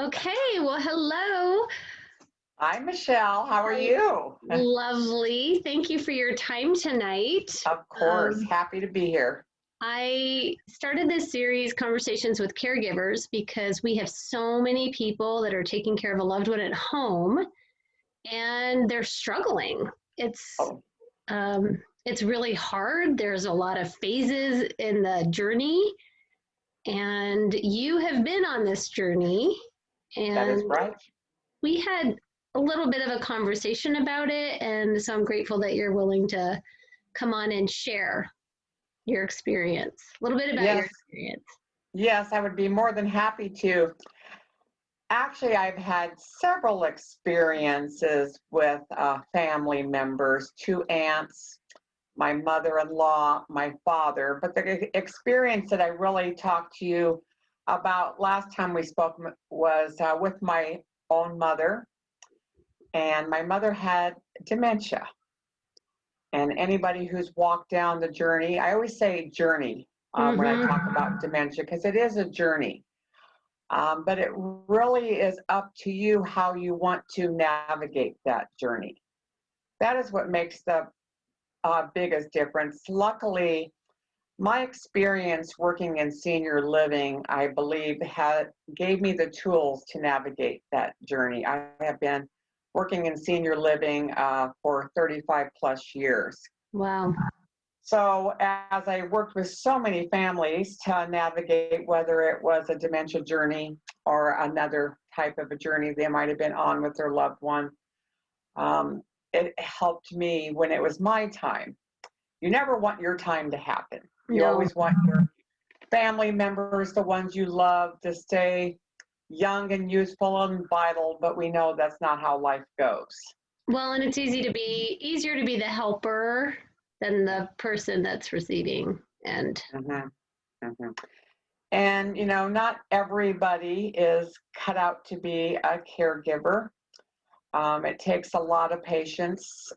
Okay, well, hello. Hi, Michelle. How are Hi. you? Lovely. Thank you for your time tonight. Of course. Um, Happy to be here. I started this series, Conversations with Caregivers, because we have so many people that are taking care of a loved one at home and they're struggling. It's Oh, it's really hard. There's a lot of phases in the journey, and you have been on this journey, that is and right. we had a little bit of a conversation about it. And so I'm grateful that you're willing to come on and share your experience, a little bit about your Yes, experience. yes, I would be more than happy to. Actually, I've had several experiences with family members, two aunts, my mother-in-law, my father. But the experience that I really talked to you about last time we spoke was with my own mother, and my mother had dementia. And anybody who's walked down the journey, I always say journey when I talk about dementia, because it is a journey. But it really is up to you how you want to navigate that journey. That is what makes the biggest difference. Luckily, my experience working in senior living, I believe, gave me the tools to navigate that journey. I have been working in senior living for 35 plus years. Wow. So as I worked with so many families to navigate whether it was a dementia journey or another type of a journey they might have been on with their loved one, um, it helped me when it was my time. You never want your time to happen. You No. always want your family members, the ones you love, to stay young and youthful and vital, but we know that's not how life goes. Well, and it's easier to be the helper than the person that's receiving. And Mhm, mhm. And, not everybody is cut out to be a caregiver. It takes a lot of patience.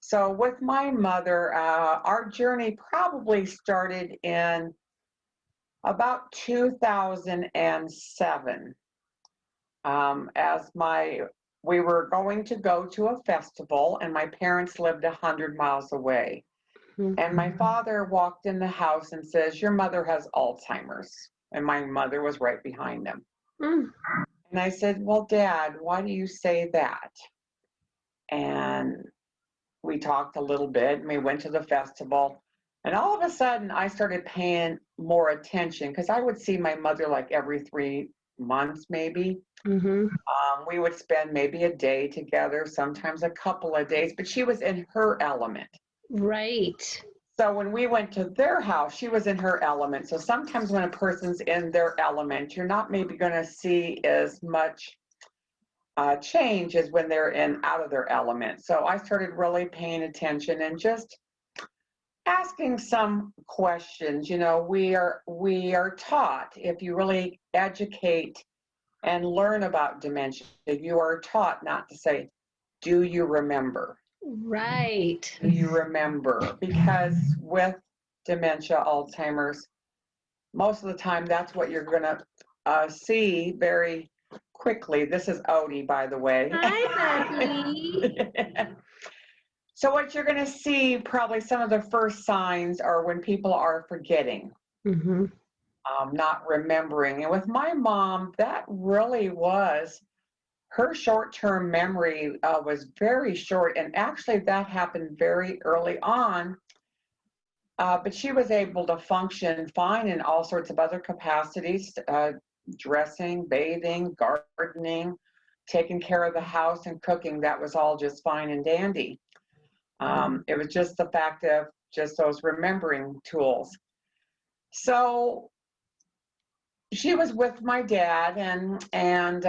So, with my mother, our journey probably started in about 2007. As we were going to go to a festival, and my parents lived 100 miles away. And my father walked in the house and says, "Your mother has Alzheimer's." And my mother was right behind him. mm, And I said, "Well, Dad, why do you say that?" And we talked a little bit and we went to the festival. And all of a sudden, I started paying more attention because I would see my mother like every 3 months, maybe. mm-hmm. We would spend maybe a day together, sometimes a couple of days, but she was in her element. Right. So when we went to their house, she was in her element. So sometimes when a person's in their element, you're not maybe going to see as much change as when they're in out of their element. So I started really paying attention and just asking some questions. We are taught, if you really educate and learn about dementia, you are taught not to say, "Do you remember?" Right. Do you remember? Because with dementia, Alzheimer's, most of the time that's what you're going to see very quickly. This is Odie, by the way. Hi, Beverly. So what you're going to see, probably some of the first signs are when people are forgetting, Mm-hmm. not remembering. And with my mom, that really was her short-term memory was very short. And actually that happened very early on. But she was able to function fine in all sorts of other capacities, dressing, bathing, gardening, taking care of the house and cooking. That was all just fine and dandy. It was just the fact of just those remembering tools. So she was with my dad, and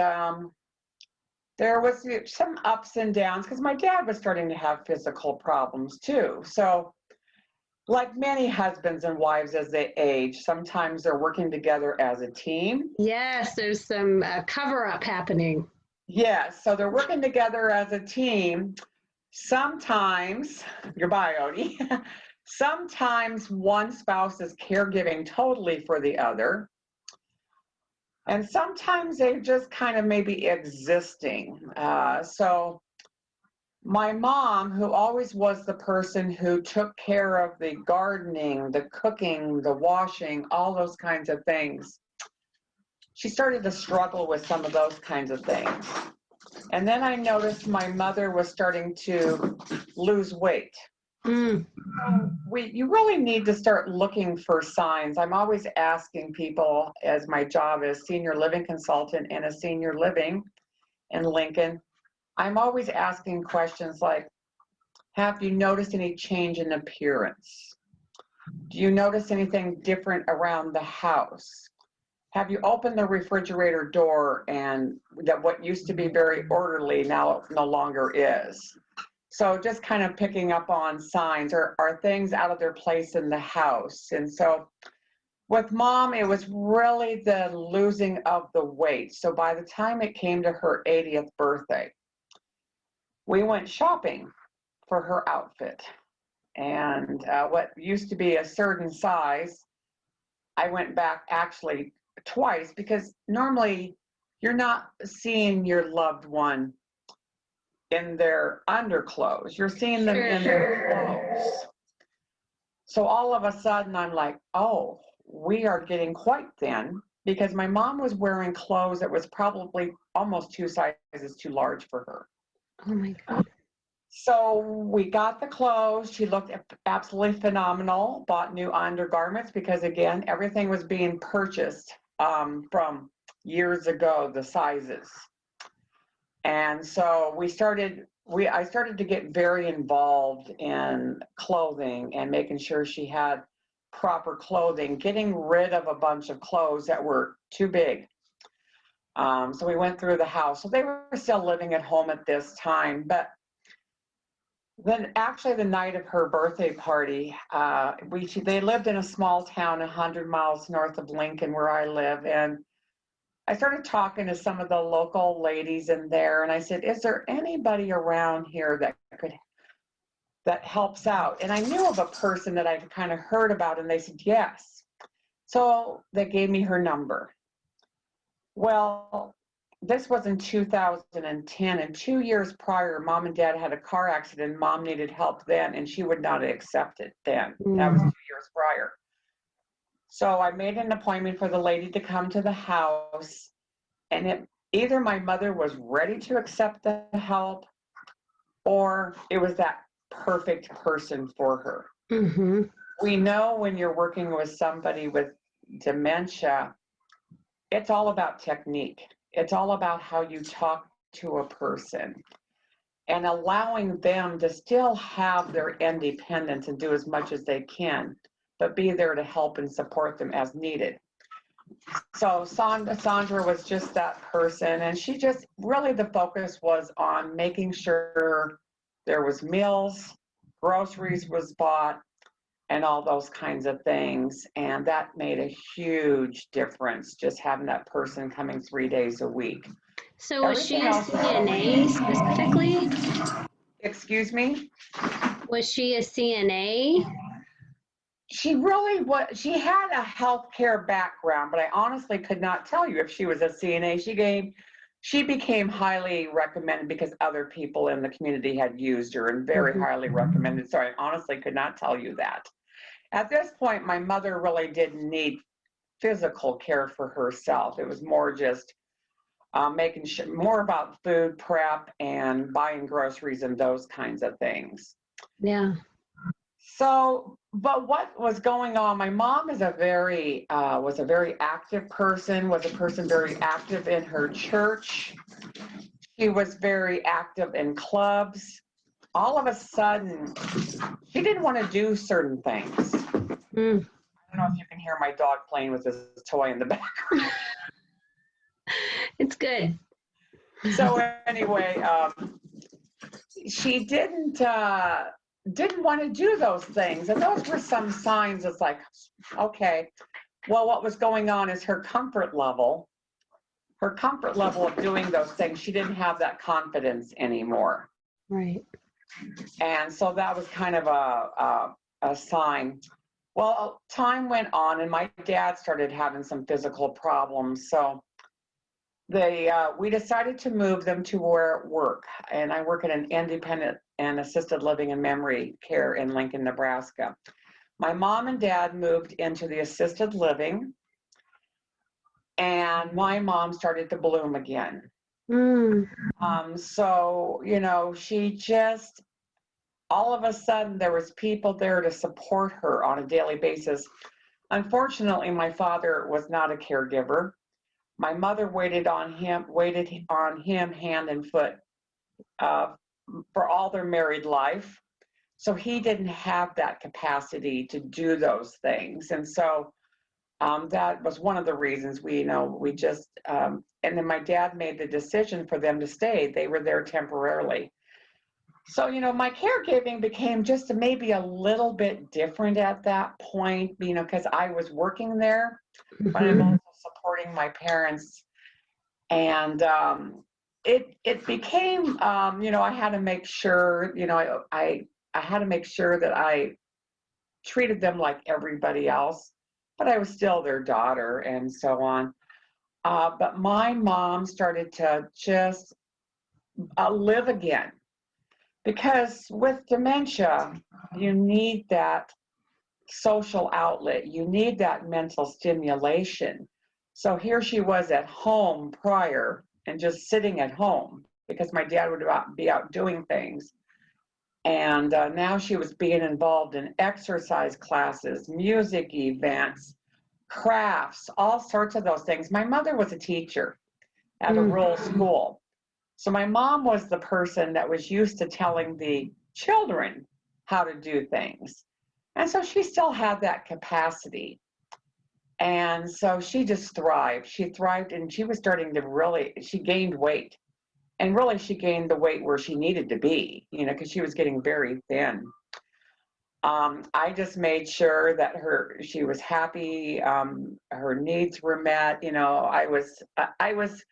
there was some ups and downs because my dad was starting to have physical problems too. So like many husbands and wives as they age, sometimes they're working together as a team. Yes, there's some cover up happening. Yes, so they're working together as a team. Sometimes, goodbye, Odie. Sometimes one spouse is caregiving totally for the other. And sometimes they just kind of maybe existing. So my mom, who always was the person who took care of the gardening, the cooking, the washing, all those kinds of things, she started to struggle with some of those kinds of things. And then I noticed my mother was starting to lose weight. Mm. You really need to start looking for signs. I'm always asking people, as my job as senior living consultant in a senior living in Lincoln, I'm always asking questions like, have you noticed any change in appearance? Do you notice anything different around the house? Have you opened the refrigerator door and that what used to be very orderly now no longer is? So just kind of picking up on signs, or are things out of their place in the house? And so with mom, it was really the losing of the weight. So by the time it came to her 80th birthday, we went shopping for her outfit. And what used to be a certain size, I went back actually twice, because normally you're not seeing your loved one in their underclothes. You're seeing them in their clothes. So all of a sudden I'm like, oh, we are getting quite thin, because my mom was wearing clothes that was probably almost 2 sizes too large for her. Oh my God. So we got the clothes. She looked absolutely phenomenal, bought new undergarments, because again, everything was being purchased from years ago, the sizes. And so I started to get very involved in clothing and making sure she had proper clothing, getting rid of a bunch of clothes that were too big. So we went through the house. So they were still living at home at this time, but then actually the night of her birthday party, they lived in a small town 100 miles north of Lincoln, where I live, and I started talking to some of the local ladies in there, and I said, is there anybody around here that helps out? And I knew of a person that I'd kind of heard about, and they said yes. So they gave me her number. Well, this was in 2010, and 2 years prior, mom and dad had a car accident. Mom needed help then, and she would not accept it then. That was 2 years prior. So I made an appointment for the lady to come to the house, and either my mother was ready to accept the help, or it was that perfect person for her. Mm-hmm. We know when you're working with somebody with dementia, it's all about technique. It's all about how you talk to a person and allowing them to still have their independence and do as much as they can, but be there to help and support them as needed. So Sandra was just that person, and she just really, the focus was on making sure there was meals, groceries was bought, and all those kinds of things. And that made a huge difference, just having that person coming 3 days a week. So was she a CNA specifically? Excuse me? Was she a CNA? She really was. She had a healthcare background, but I honestly could not tell you if she was a CNA. She became highly recommended because other people in the community had used her, and very highly recommended. So I honestly could not tell you that. At this point, my mother really didn't need physical care for herself. It was more just making sure, more about food prep and buying groceries and those kinds of things. Yeah. So, but what was going on? My mom is was a very active person, was a person very active in her church. She was very active in clubs. All of a sudden, she didn't want to do certain things. Mm. I don't know if you can hear my dog playing with his toy in the background. It's good. So anyway, she didn't want to do those things, and those were some signs. It's like, okay, well, what was going on is her comfort level of doing those things. She didn't have that confidence anymore. Right. And so that was kind of a sign. Well, time went on, and my dad started having some physical problems. So we decided to move them to where work, and I work in an independent and assisted living and memory care in Lincoln, Nebraska. My mom and dad moved into the assisted living, and my mom started to bloom again. Mm. So, she just, all of a sudden, there was people there to support her on a daily basis. Unfortunately, my father was not a caregiver. My mother waited on him hand and foot uh, for all their married life. So he didn't have that capacity to do those things. And so that was one of the reasons we just, and then my dad made the decision for them to stay. They were there temporarily. So, my caregiving became just maybe a little bit different at that point, because I was working there, but I'm also supporting my parents. And it became, I had to make sure, I had to make sure that I treated them like everybody else, but I was still their daughter and so on. But my mom started to just live again, because with dementia, you need that social outlet, you need that mental stimulation. So here she was at home prior and just sitting at home because my dad would be out doing things. And now she was being involved in exercise classes, music events, crafts, all sorts of those things. My mother was a teacher at a rural school. So my mom was the person that was used to telling the children how to do things. And so she still had that capacity. And so she just thrived. She thrived, and she was starting to she gained weight. And really, she gained the weight where she needed to be, because she was getting very thin. I just made sure that she was happy, her needs were met. I was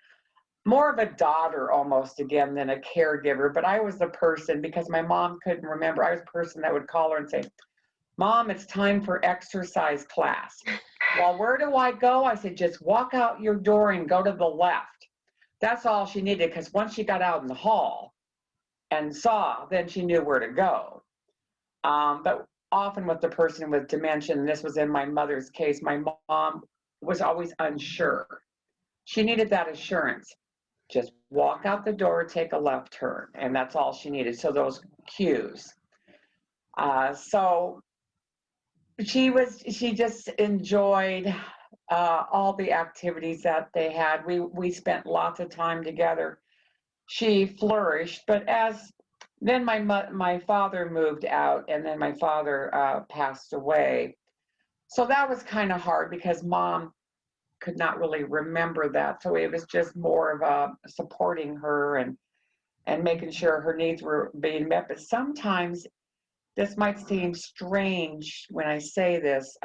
more of a daughter almost again than a caregiver, but I was the person, because my mom couldn't remember. I was the person that would call her and say, "Mom, it's time for exercise class." "Well, where do I go?" I said, "Just walk out your door and go to the left." That's all she needed, because once she got out in the hall and saw, then she knew where to go. But often with the person with dementia, and this was in my mother's case, my mom was always unsure. She needed that assurance. Just walk out the door, take a left turn, and that's all she needed. So those cues. So she just enjoyed all the activities that they had. We spent lots of time together. She flourished, but then my father moved out, and then my father passed away. So that was kind of hard, because mom could not really remember that. So it was just more of supporting her and making sure her needs were being met. But sometimes this might seem strange when I say this.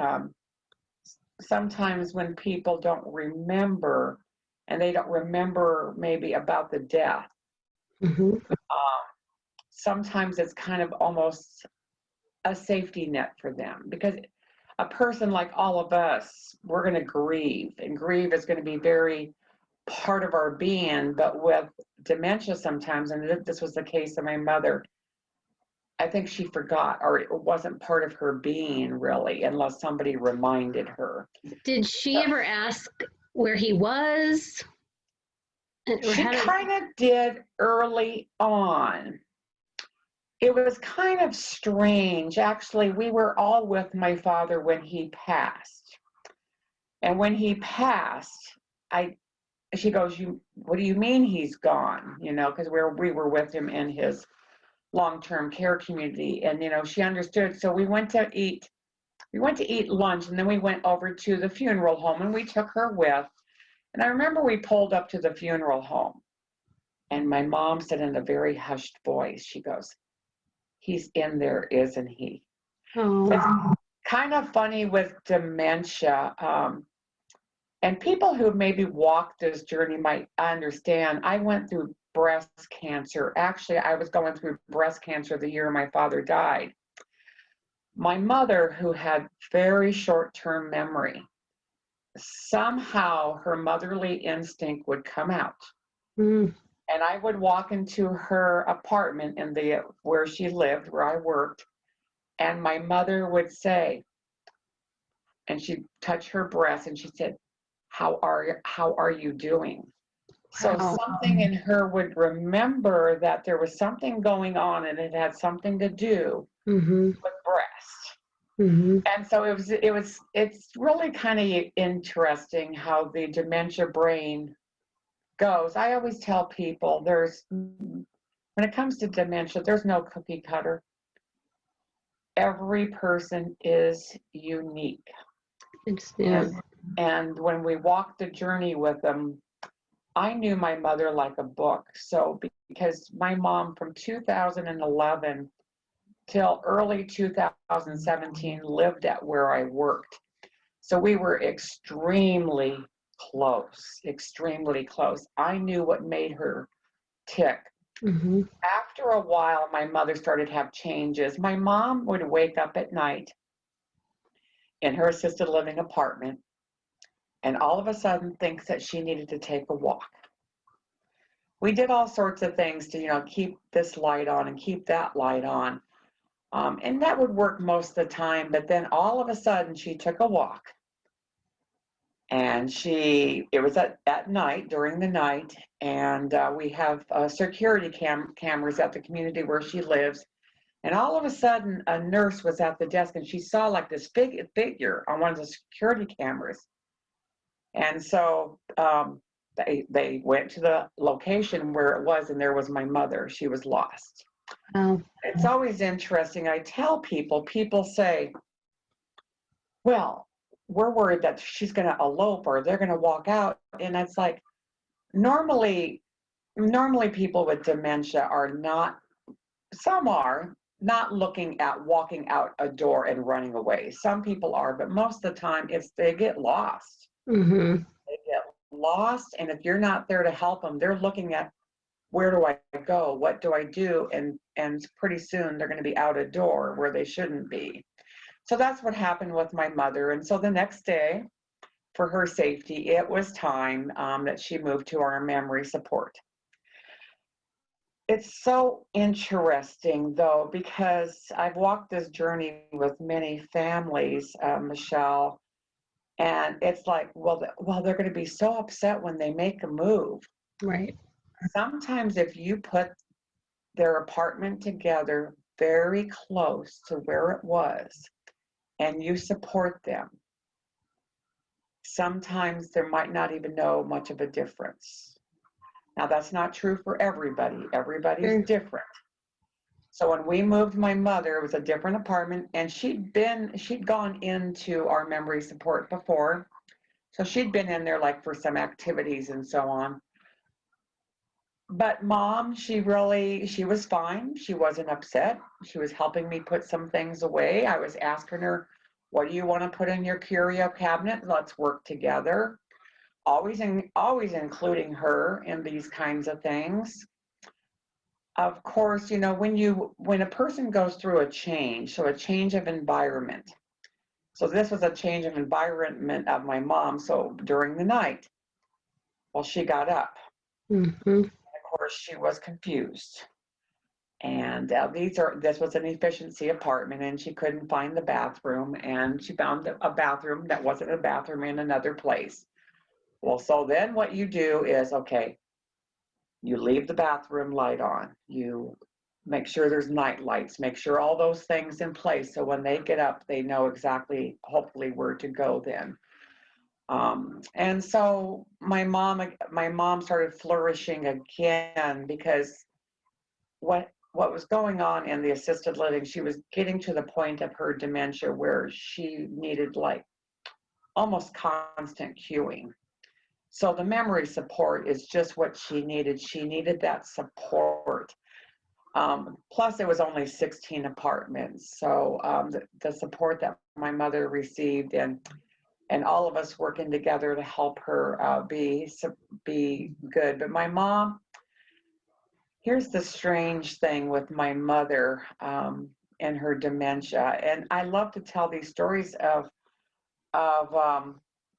Sometimes when people don't remember, and they don't remember maybe about the death, sometimes it's kind of almost a safety net for them, because a person like all of us, we're going to grieve, and grieve is going to be very part of our being. But with dementia sometimes, and this was the case of my mother, I think she forgot, or it wasn't part of her being really, unless somebody reminded her. Did she ever ask where he was? She kind of did early on. It was kind of strange. Actually, we were all with my father when he passed. And when he passed, she goes, "What do you mean he's gone?" Because we were with him in his long-term care community. And, she understood. So we went to eat lunch, and then we went over to the funeral home, and we took her with. And I remember we pulled up to the funeral home, and my mom said in a very hushed voice, she goes, "He's in there, isn't he?" Oh. It's kind of funny with dementia. And people who maybe walked this journey might understand. I went through breast cancer. Actually, I was going through breast cancer the year my father died. My mother, who had very short-term memory, somehow her motherly instinct would come out. Mm. And I would walk into her apartment in the where she lived, where I worked, and my mother would say, and she'd touch her breast and she said, how are you doing? So Wow. something in her would remember that there was something going on and it had something to do Mm-hmm. with breast. Mm-hmm. And so it's really kind of interesting how the dementia brain goes. I always tell people when it comes to dementia, there's no cookie cutter. Every person is unique. Yeah. And when we walk the journey with them, I knew my mother like a book. So because my mom from 2011 till early 2017 lived at where I worked. So we were extremely close, extremely close. I knew what made her tick. Mm-hmm. After a while, my mother started to have changes. My mom would wake up at night in her assisted living apartment and all of a sudden thinks that she needed to take a walk. We did all sorts of things to, keep this light on and keep that light on. And that would work most of the time. But then all of a sudden she took a walk and it was at night, during the night. And we have security cameras at the community where she lives. And all of a sudden a nurse was at the desk and she saw like this big figure on one of the security cameras. And so they went to the location where it was, and there was my mother. She was lost. Wow. It's always interesting. I tell people say, well, we're worried that she's going to elope or they're going to walk out. And it's like, normally people with dementia are not, some are not looking at walking out a door and running away. Some people are, but most of the time they get lost. Mm-hmm. They get lost, and if you're not there to help them, they're looking at, where do I go? What do I do? And pretty soon they're going to be out a door where they shouldn't be. So that's what happened with my mother. And so the next day, for her safety, it was time that she moved to our memory support. It's so interesting, though, because I've walked this journey with many families, Michelle, and it's like, well, they're going to be so upset when they make a move. Right. Sometimes if you put their apartment together very close to where it was and you support them, sometimes there might not even know much of a difference. Now, that's not true for everybody. Everybody's Sure. different. So when we moved my mother, it was a different apartment, and she'd gone into our memory support before. So she'd been in there like for some activities and so on. But mom, she was fine. She wasn't upset. She was helping me put some things away. I was asking her, what do you want to put in your curio cabinet? Let's work together. Always including her in these kinds of things. Of course, when a person goes through a change, so a change of environment. So this was a change of environment of my mom. So during the night, well, she got up. Mm-hmm. Of course, she was confused. And this was an efficiency apartment, and she couldn't find the bathroom, and she found a bathroom that wasn't a bathroom in another place. Well, so then what you do is, okay, you leave the bathroom light on. You make sure there's night lights, make sure all those things in place. So when they get up, they know exactly, hopefully, where to go then. And so my mom started flourishing again, because what was going on in the assisted living, she was getting to the point of her dementia where she needed like almost constant cueing. So the memory support is just what she needed. She needed that support. Plus, it was only 16 apartments. So the support that my mother received, and all of us working together to help her be good. But my mom, here's the strange thing with my mother and her dementia. And I love to tell these stories of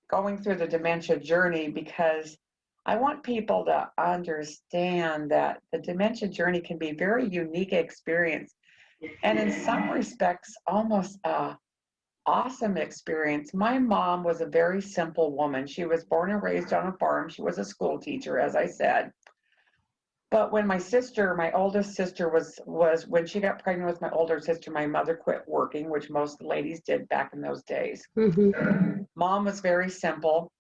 going through the dementia journey because I want people to understand that the dementia journey can be a very unique experience, and in some respects, almost a awesome experience. My mom was a very simple woman. She was born and raised on a farm. She was a school teacher, as I said. But when my sister, my oldest sister, was when she got pregnant with my older sister, my mother quit working, which most ladies did back in those days. Mom was very simple,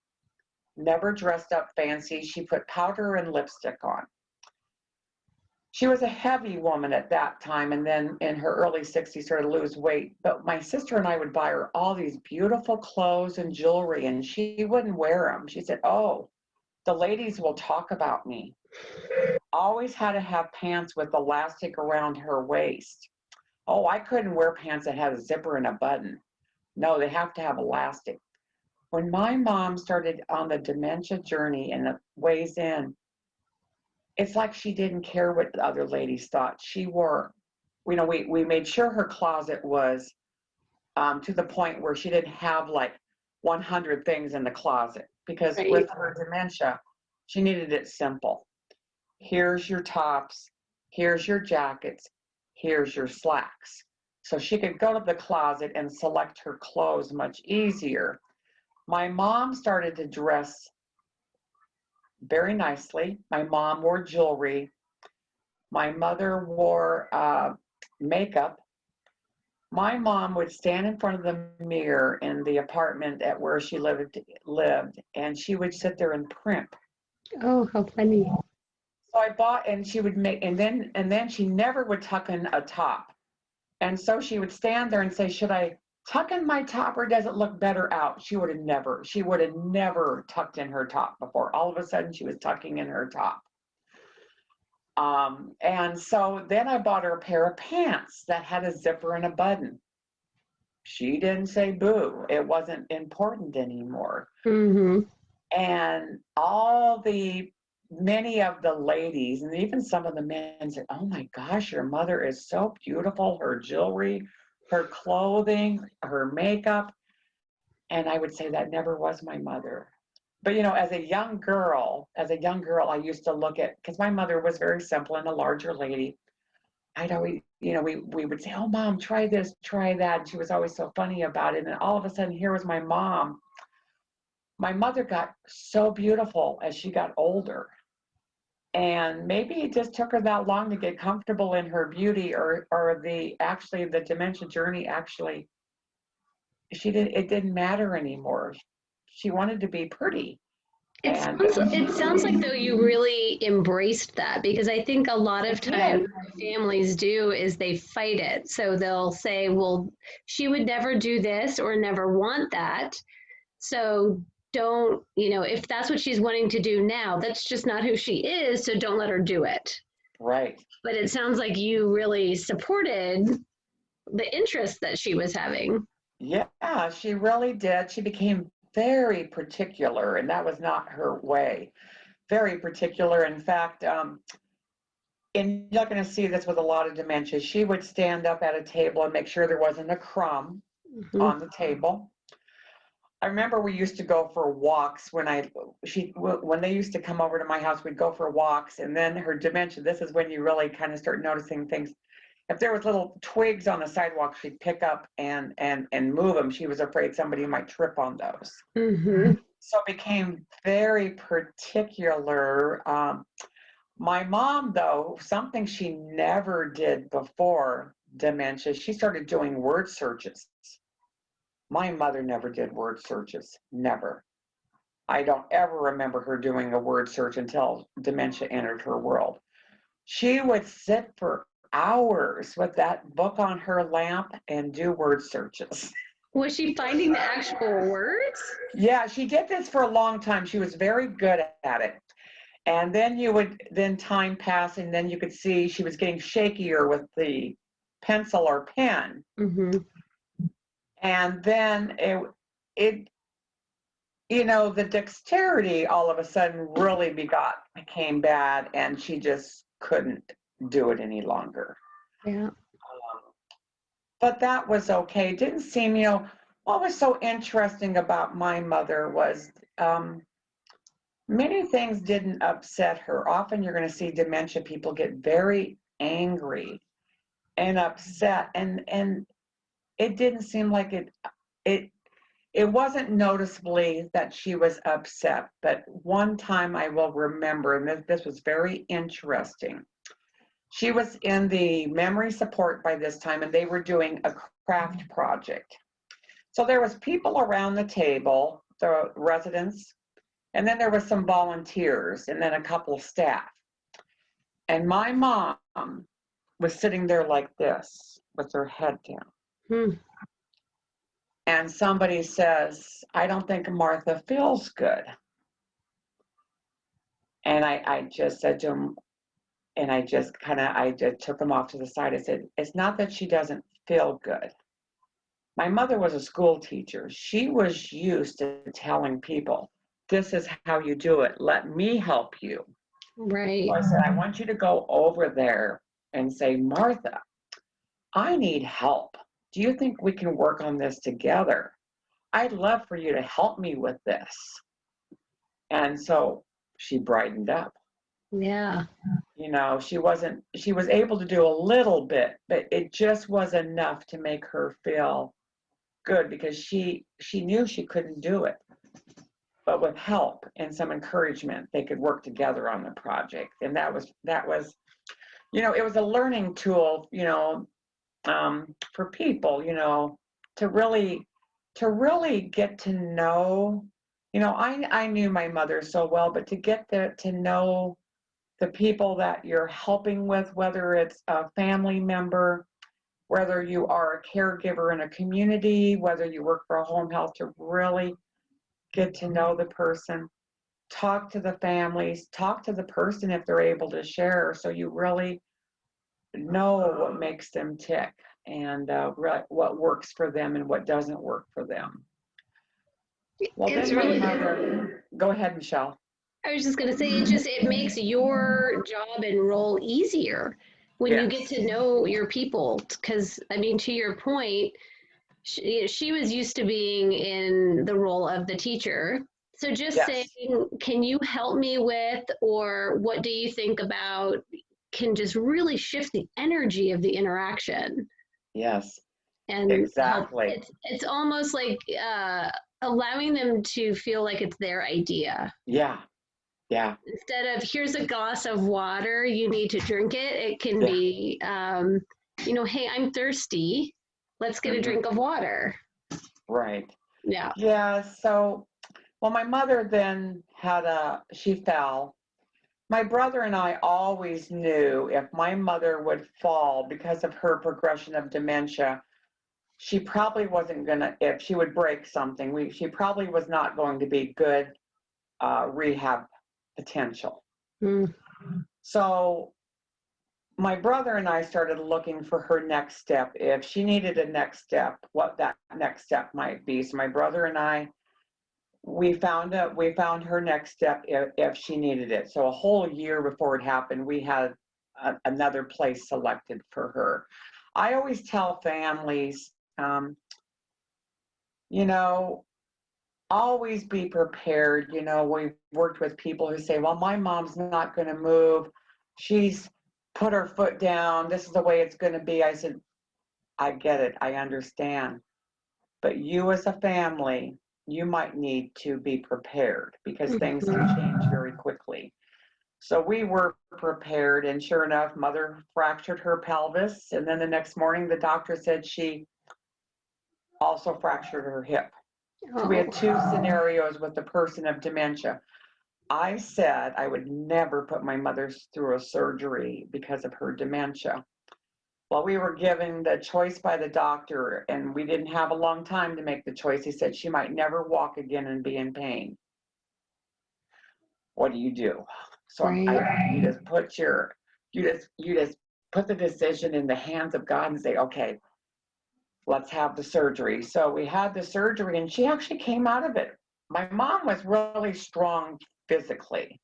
never dressed up fancy. She put powder and lipstick on. She was a heavy woman at that time, and then in her early 60s started to lose weight. But my sister and I would buy her all these beautiful clothes and jewelry, and she wouldn't wear them. She said, "Oh, the ladies will talk about me." Always had to have pants with elastic around her waist. Oh, I couldn't wear pants that had a zipper and a button. No, they have to have elastic. When my mom started on the dementia journey and it weighs in, it's like she didn't care what the other ladies thought. She wore, we made sure her closet was to the point where she didn't have like 100 things in the closet because Right. with her dementia, she needed it simple. Here's your tops, here's your jackets, here's your slacks. So she could go to the closet and select her clothes much easier. My mom started to dress very nicely. My mom wore jewelry. My mother wore makeup. My mom would stand in front of the mirror in the apartment at where she lived, and she would sit there and primp. Oh, how funny. So I bought, and she would make, and then she never would tuck in a top. And so she would stand there and say, "Should I tuck in my top or does it look better out?" She would have never tucked in her top before. All of a sudden she was tucking in her top. And so then I bought her a pair of pants that had a zipper and a button. She didn't say boo. It wasn't important anymore. Mm-hmm. And many of the ladies, and even some of the men said, "Oh my gosh, your mother is so beautiful, her jewelry, her clothing, her makeup." And I would say that never was my mother. But as a young girl, I used to look at, because my mother was very simple and a larger lady. I'd always, we would say, "Oh, mom, try this, try that." And she was always so funny about it. And then all of a sudden, here was my mom. My mother got so beautiful as she got older. And maybe it just took her that long to get comfortable in her beauty, or the dementia journey actually, it didn't matter anymore. She wanted to be pretty. And It sounds like though you really embraced that, because I think a lot I of did. times what families do is they fight it. So they'll say, well, she would never do this or never want that. So don't, if that's what she's wanting to do now, that's just not who she is. So don't let her do it. Right. But it sounds like you really supported the interest that she was having. Yeah, she really did. She became very particular, and that was not her way. Very particular. In fact, and you're not going to see this with a lot of dementia, she would stand up at a table and make sure there wasn't a crumb Mm-hmm. on the table. I remember we used to go for walks when they used to come over to my house, we'd go for walks, and then her dementia, this is when you really kind of start noticing things. If there was little twigs on the sidewalk, she'd pick up and move them. She was afraid somebody might trip on those. Mm-hmm. So it became very particular. My mom, though, something she never did before dementia, she started doing word searches. My mother never did word searches, never. I don't ever remember her doing a word search until dementia entered her world. She would sit for hours with that book on her lamp and do word searches. Was she finding the actual words? Yeah, she did this for a long time. She was very good at it. And then time passed, and then you could see she was getting shakier with the pencil or pen. Mm-hmm. And then it the dexterity all of a sudden really became bad, and she just couldn't do it any longer. Yeah. But that was okay. It didn't seem, what was so interesting about my mother was many things didn't upset her. Often you're going to see dementia people get very angry and upset, and it didn't seem like it it wasn't noticeably that she was upset. But one time I will remember, and this was very interesting. She was in the memory support by this time, and they were doing a craft project. So there was people around the table, the residents, and then there was some volunteers, and then a couple of staff. And my mom was sitting there like this with her head down. Hmm. And somebody says, I don't think Martha feels good. And I just said to him, and I just took him off to the side. I said, it's not that she doesn't feel good. My mother was a school teacher. She was used to telling people, this is how you do it. Let me help you. Right. So I said, I want you to go over there and say, Martha, I need help. Do you think we can work on this together? I'd love for you to help me with this. And so she brightened up. Yeah. You know, she was able to do a little bit, but it just was enough to make her feel good, because she knew she couldn't do it. But with help and some encouragement, they could work together on the project. And that was, it was a learning tool, for people, to really get to know, I knew my mother so well, but to get to know the people that you're helping with, whether it's a family member, whether you are a caregiver in a community, whether you work for a home health, to really get to know the person, talk to the families, talk to the person if they're able to share, so you really know what makes them tick, and what works for them and what doesn't work for them. Well, It's then my really, mother, go ahead, Michelle. I was just going to say, it makes your job and role easier when you get Yes, to know your people. Because, I mean, to your point, she was used to being in the role of the teacher. So just saying, yes, can you help me with, or what do you think about, can just really shift the energy of the interaction yes, and help. exactly. It's almost like allowing them to feel like it's their idea. Yeah, yeah, Instead of, here's a glass of water, you need to drink it, it can yeah. be, hey, I'm thirsty. Let's get a Hmm. drink of water. Right. Yeah. Yeah, so, well, my mother then she fell. My brother and I always knew if my mother would fall because of her progression of dementia, she probably wasn't gonna, if she would break something, she probably was not going to be good rehab potential. Mm. So my brother and I started looking for her next step. If she needed a next step, what that next step might be. So my brother and I, we found her next step if she needed it. So a whole year before it happened, we had another place selected for her. I always tell families, you know, always be prepared. We've worked with people who say, well, my mom's not going to move. She's put her foot down. This is the way it's going to be. I said, I get it. I understand. But you as a family, you might need to be prepared, because things can change very quickly. So we were prepared, and sure enough, mother fractured her pelvis. And then the next morning, the doctor said she also fractured her hip. So we Oh, had two scenarios with the person of dementia. I said I would never put my mother through a surgery because of her dementia. Well, we were given the choice by the doctor, and we didn't have a long time to make the choice. He said she might never walk again and be in pain. What do you do? So right. you just you just put the decision in the hands of God and say, okay, let's have the surgery. So we had the surgery, and she actually came out of it. My mom was really strong physically,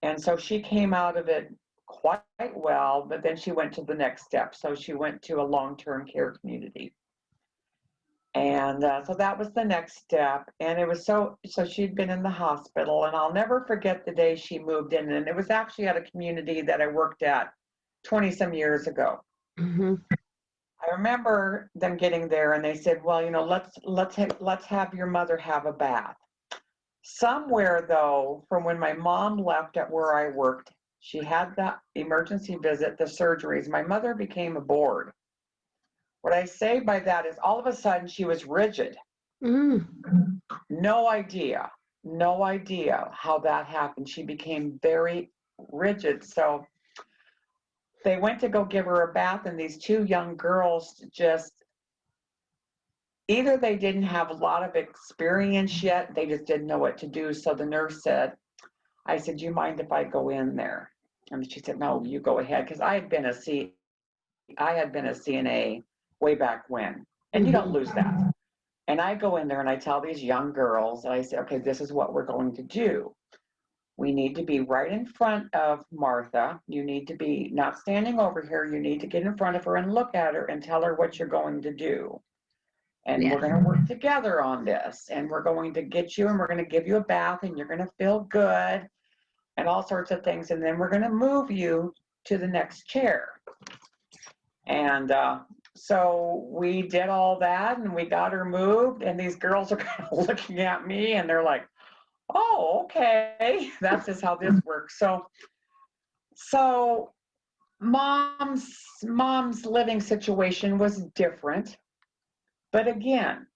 and so she came out of it quite well, but then she went to the next step. So she went to a long-term care community. And so that was the next step. And it was so she'd been in the hospital, and I'll never forget the day she moved in. And it was actually at a community that I worked at 20 some years ago. Mm-hmm. I remember them getting there, and they said, well, let's have your mother have a bath. Somewhere, though, from when my mom left at where I worked, she had the emergency visit, the surgeries. My mother became a board. What I say by that is all of a sudden she was rigid. Mm. No idea how that happened. She became very rigid. So they went to go give her a bath, and these two young girls just, either they didn't have a lot of experience yet, they just didn't know what to do. So the nurse said, I said, do you mind if I go in there? And she said, no, you go ahead. Because I had been a CNA way back when, and you don't Mm-hmm. lose that. And I go in there and I tell these young girls, and I say, okay, this is what we're going to do. We need to be right in front of Martha. You need to be not standing over here. You need to get in front of her and look at her and tell her what you're going to do. And Yeah. we're going to work together on this. And we're going to get you, and we're going to give you a bath, and you're going to feel good and all sorts of things. And then we're going to move you to the next chair. And so we did all that, and we got her moved, and these girls are kind of looking at me, and they're like, oh, okay, that's just how this works. So mom's living situation was different. But again,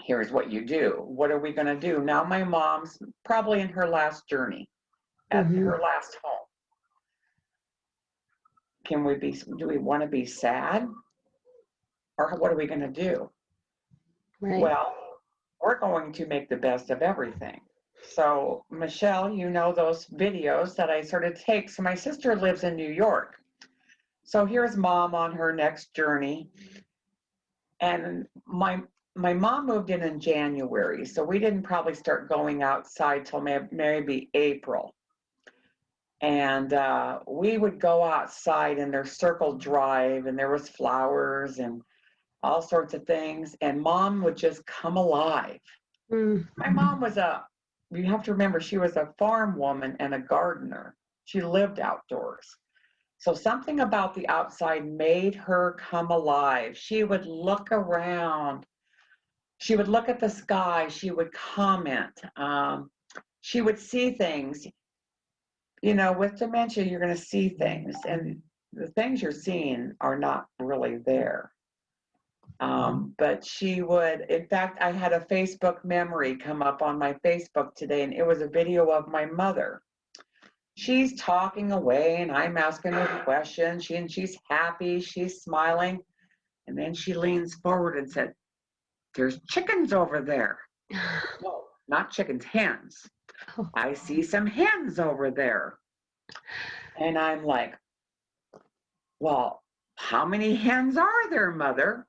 here's what you do. What are we going to do? Now my mom's probably in her last journey at Mm-hmm. her last home. Do we want to be sad? Or what are we going to do? Right. Well, we're going to make the best of everything. So, Michelle, you know those videos that I sort of take. So my sister lives in New York. So here's mom on her next journey. And my mom moved in January, so we didn't probably start going outside till maybe April. And we would go outside, and there's Circle Drive, and there was flowers and all sorts of things, and mom would just come alive. Mm. My mom was you have to remember, she was a farm woman and a gardener. She lived outdoors. So something about the outside made her come alive. She would look around. She would look at the sky. She would comment. She would see things. You know, with dementia, you're going to see things, and the things you're seeing are not really there. But she would, in fact, I had a Facebook memory come up on my Facebook today, and it was a video of my mother. She's talking away, and I'm asking her questions. She's happy, she's smiling. And then she leans forward and said, there's chickens over there. No, not chickens, hens. Oh. I see some hens over there. And I'm like, well, how many hens are there, mother?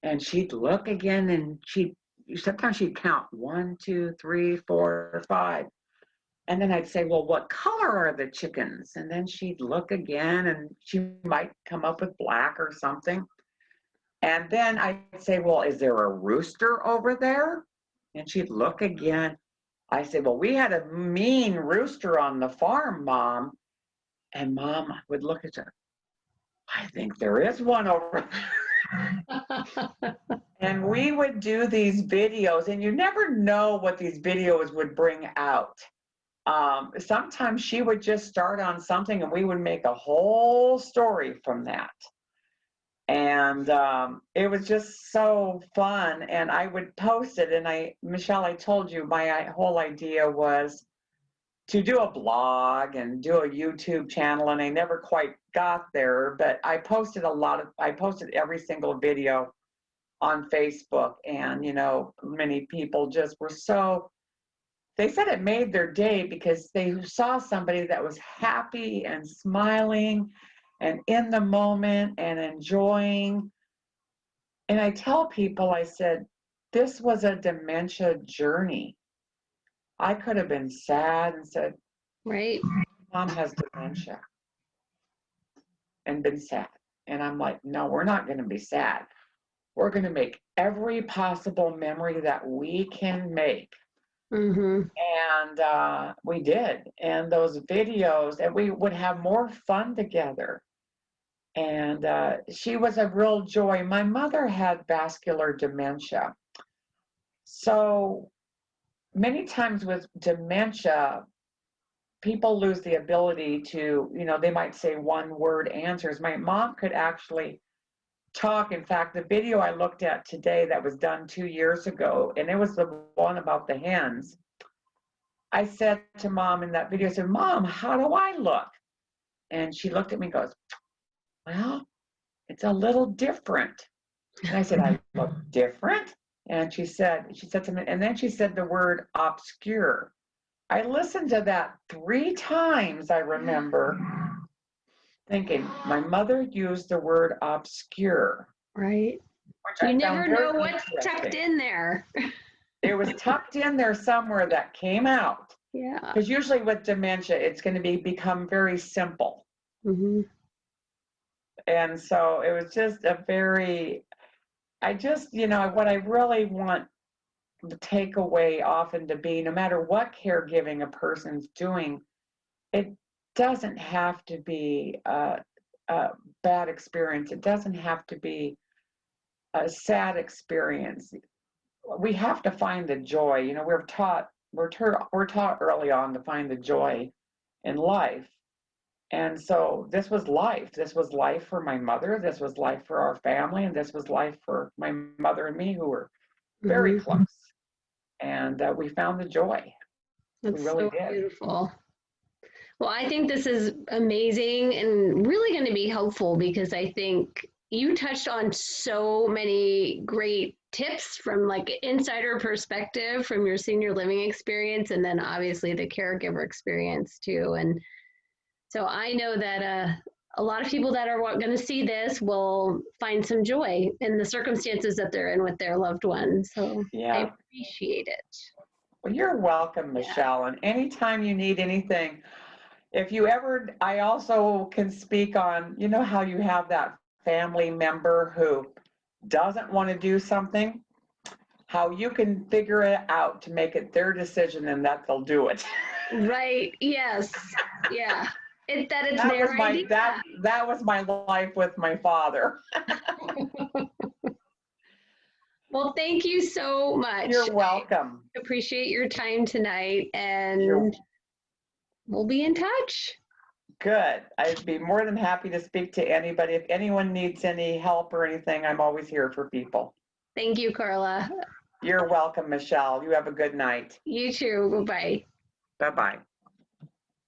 And she'd look again, and sometimes she'd count 1, 2, 3, 4, 5. And then I'd say, well, what color are the chickens? And then she'd look again, and she might come up with black or something. And then I'd say, well, is there a rooster over there? And she'd look again. I said, well, we had a mean rooster on the farm, Mom. And Mom would look at her. I think there is one over there. And we would do these videos, and you never know what these videos would bring out. Sometimes she would just start on something, and we would make a whole story from that. And it was just so fun. And I would post it. And Michelle, I told you my whole idea was to do a blog and do a YouTube channel, and I never quite got there. But I posted every single video on Facebook, and many people just were they said it made their day because they saw somebody that was happy and smiling and in the moment and enjoying. And I tell people, I said, this was a dementia journey. I could have been sad and said, Right. Mom has dementia, and been sad. And I'm like, no, we're not going to be sad. we're going to make every possible memory that we can make. Mm-hmm. And we did. And those videos, and we would have more fun together. And she was a real joy. My mother had vascular dementia. So many times with dementia, people lose the ability to, they might say one word answers. My mom could actually talk. In fact, the video I looked at today that was done 2 years ago, and it was the one about the hens. I said to Mom in that video, I said, Mom, how do I look? And she looked at me and goes, well, it's a little different. And I said, I look different? And she said to me, and then she said the word obscure. I listened to that 3 times, I remember, thinking my mother used the word obscure. Right. Which You I never found very know what's tucked in there. It was tucked in there somewhere that came out. Yeah. Because usually with dementia, it's going to become very simple. Mm-hmm. And so it was just what I really want the takeaway often to be, no matter what caregiving a person's doing, it doesn't have to be a bad experience. It doesn't have to be a sad experience. We have to find the joy. We're taught early on to find the joy in life. And so this was life. This was life for my mother. This was life for our family. And this was life for my mother and me, who were very Mm-hmm. close. And we found the joy. That's We really so did. beautiful. Well, I think this is amazing and really going to be helpful because I think you touched on so many great tips from like insider perspective from your senior living experience and then obviously the caregiver experience too. And so I know that a lot of people that are going to see this will find some joy in the circumstances that they're in with their loved ones. So Yeah. I appreciate it. Well, you're welcome, Michelle. And anytime you need anything, I also can speak on, how you have that family member who doesn't want to do something, how you can figure it out to make it their decision and that they'll do it. Right. Yes. Yeah. It's That their was my idea. that was my life with my father. Well, thank you so much. You're welcome. I appreciate your time tonight and we'll be in touch. Good. I'd be more than happy to speak to anybody. If anyone needs any help or anything, I'm always here for people. Thank you, Carla. You're welcome, Michelle. You have a good night. You too. Bye-bye. Bye-bye.